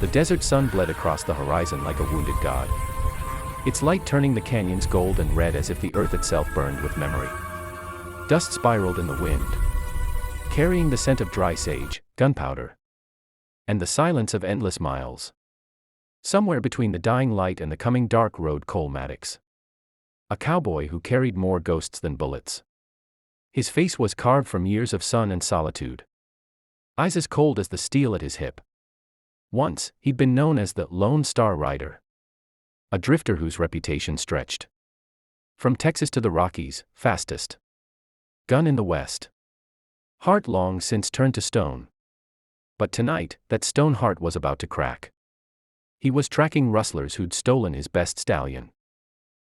The desert sun bled across the horizon like a wounded god, its light turning the canyons gold and red as if the earth itself burned with memory. Dust spiraled in the wind, carrying the scent of dry sage, gunpowder, and the silence of endless miles. Somewhere between the dying light and the coming dark rode Cole Maddox, a cowboy who carried more ghosts than bullets. His face was carved from years of sun and solitude, eyes as cold as the steel at his hip. Once, he'd been known as the Lone Star Rider, a drifter whose reputation stretched from Texas to the Rockies, fastest gun in the West. Heart long since turned to stone. But tonight, that stone heart was about to crack. He was tracking rustlers who'd stolen his best stallion,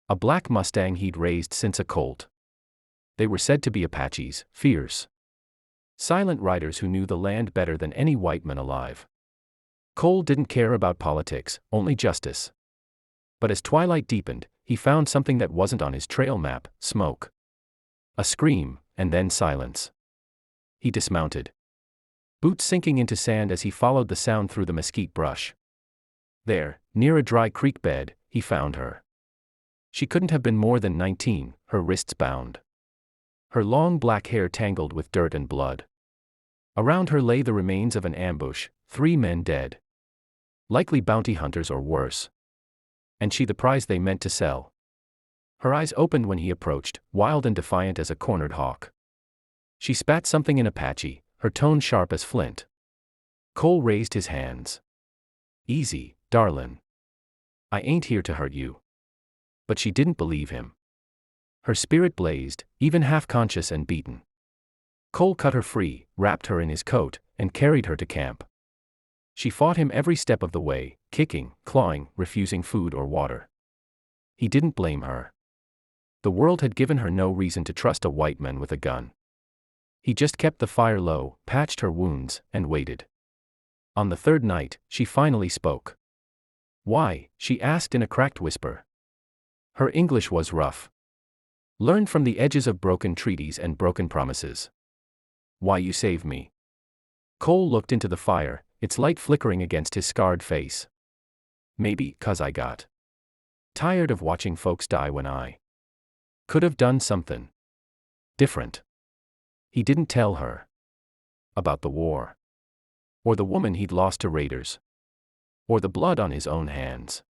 a black Mustang he'd raised since a colt. They were said to be Apaches, fierce, silent riders who knew the land better than any white man alive. Cole didn't care about politics, only justice. But as twilight deepened, he found something that wasn't on his trail map: smoke. A scream, and then silence. He dismounted, boots sinking into sand as he followed the sound through the mesquite brush. There, near a dry creek bed, he found her. She couldn't have been more than 19, her wrists bound, her long black hair tangled with dirt and blood. Around her lay the remains of an ambush, 3 men dead, likely bounty hunters or worse. And she the prize they meant to sell. Her eyes opened when he approached, wild and defiant as a cornered hawk. She spat something in Apache, her tone sharp as flint. Cole raised his hands. "Easy, darlin'. I ain't here to hurt you." But she didn't believe him. Her spirit blazed, even half-conscious and beaten. Cole cut her free, wrapped her in his coat, and carried her to camp. She fought him every step of the way, kicking, clawing, refusing food or water. He didn't blame her. The world had given her no reason to trust a white man with a gun. He just kept the fire low, patched her wounds, and waited. On the 3rd night, she finally spoke. "Why?" she asked in a cracked whisper. Her English was rough, learned from the edges of broken treaties and broken promises. "Why you saved me." Cole looked into the fire, its light flickering against his scarred face. "Maybe 'cause I got tired of watching folks die when I could have done something different." He didn't tell her about the war, or the woman he'd lost to raiders, or the blood on his own hands.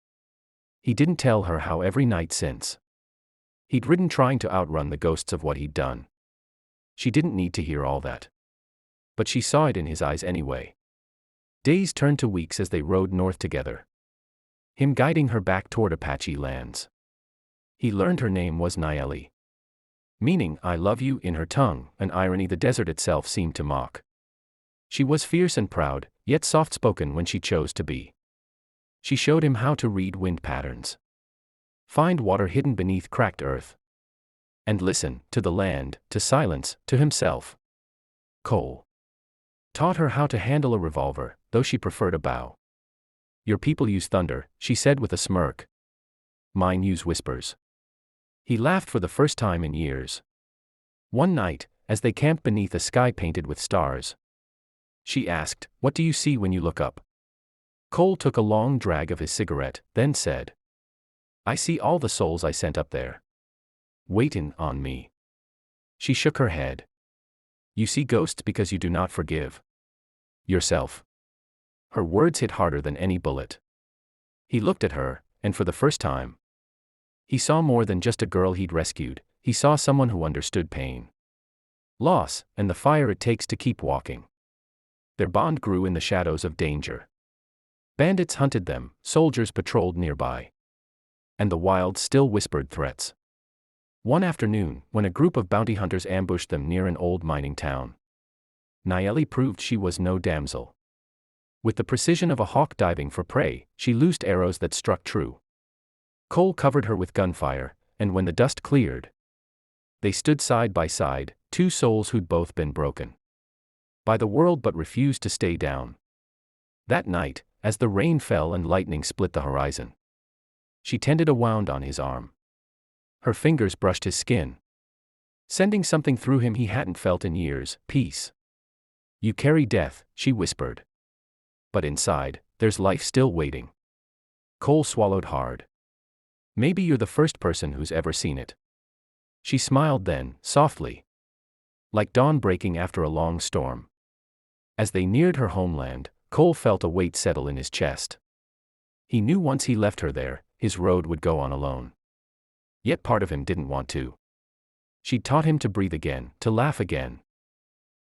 He didn't tell her how every night since he'd ridden trying to outrun the ghosts of what he'd done. She didn't need to hear all that. But she saw it in his eyes anyway. Days turned to weeks as they rode north together, him guiding her back toward Apache lands. He learned her name was Nayeli, meaning "I love you" in her tongue, an irony the desert itself seemed to mock. She was fierce and proud, yet soft-spoken when she chose to be. She showed him how to read wind patterns, find water hidden beneath cracked earth, and listen to the land, to silence, to himself. Cole taught her how to handle a revolver, though she preferred a bow. "Your people use thunder," she said with a smirk. "Mine use whispers." He laughed for the first time in years. One night, as they camped beneath a sky painted with stars, she asked, "What do you see when you look up?" Cole took a long drag of his cigarette, then said, "I see all the souls I sent up there, waitin' on me." She shook her head. "You see ghosts because you do not forgive yourself." Her words hit harder than any bullet. He looked at her, and for the first time, he saw more than just a girl he'd rescued. He saw someone who understood pain, loss, and the fire it takes to keep walking. Their bond grew in the shadows of danger. Bandits hunted them, soldiers patrolled nearby, and the wild still whispered threats. One afternoon, when a group of bounty hunters ambushed them near an old mining town, Nayeli proved she was no damsel. With the precision of a hawk diving for prey, she loosed arrows that struck true. Cole covered her with gunfire, and when the dust cleared, they stood side by side, 2 souls who'd both been broken by the world but refused to stay down. That night, as the rain fell and lightning split the horizon, she tended a wound on his arm. Her fingers brushed his skin, sending something through him he hadn't felt in years: peace. "You carry death," she whispered. But inside, there's life still waiting. Cole swallowed hard. Maybe you're the first person who's ever seen it. She smiled then, softly. Like dawn breaking after a long storm. As they neared her homeland, Cole felt a weight settle in his chest. He knew once he left her there, his road would go on alone. Yet part of him didn't want to. She'd taught him to breathe again, to laugh again.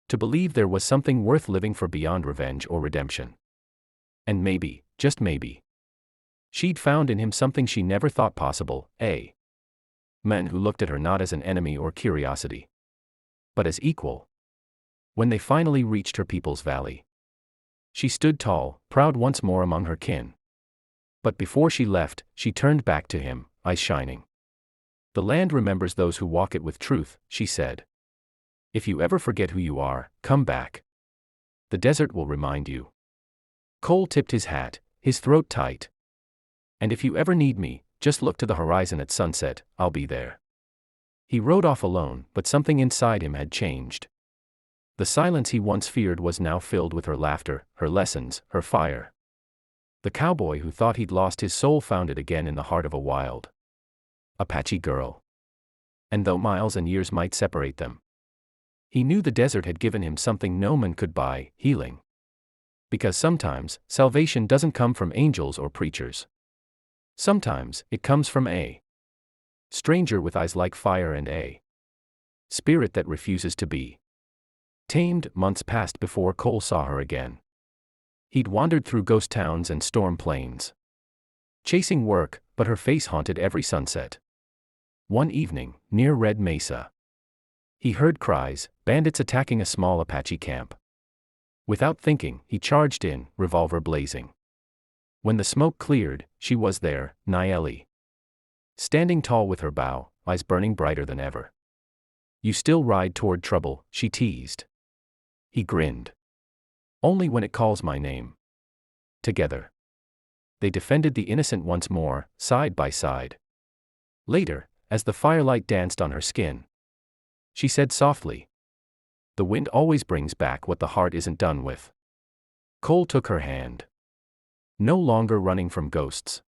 To believe there was something worth living for beyond revenge or redemption. And maybe, just maybe, she'd found in him something she never thought possible, a man who looked at her not as an enemy or curiosity, but as equal. When they finally reached her people's valley, she stood tall, proud once more among her kin. But before she left, she turned back to him, eyes shining. The land remembers those who walk it with truth, she said. If you ever forget who you are, come back. The desert will remind you. Cole tipped his hat, his throat tight. And if you ever need me, just look to the horizon at sunset, I'll be there. He rode off alone, but something inside him had changed. The silence he once feared was now filled with her laughter, her lessons, her fire. The cowboy who thought he'd lost his soul found it again in the heart of a wild Apache girl. And though miles and years might separate them, he knew the desert had given him something no man could buy, healing. Because sometimes, salvation doesn't come from angels or preachers. Sometimes, it comes from a stranger with eyes like fire and a spirit that refuses to be tamed. Months passed before Cole saw her again. He'd wandered through ghost towns and storm plains, chasing work, but her face haunted every sunset. One evening, near Red Mesa, he heard cries, bandits attacking a small Apache camp. Without thinking, he charged in, revolver blazing. When the smoke cleared, she was there, Nayeli. Standing tall with her bow, eyes burning brighter than ever. You still ride toward trouble, she teased. He grinned. Only when it calls my name. Together, they defended the innocent once more, side by side. Later, as the firelight danced on her skin, she said softly, the wind always brings back what the heart isn't done with. Cole took her hand. No longer running from ghosts.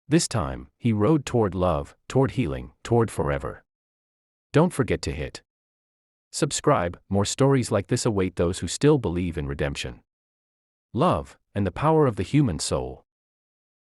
This time, he rode toward love, toward healing, toward forever. Don't forget to hit subscribe. More stories like this await those who still believe in redemption, love, and the power of the human soul.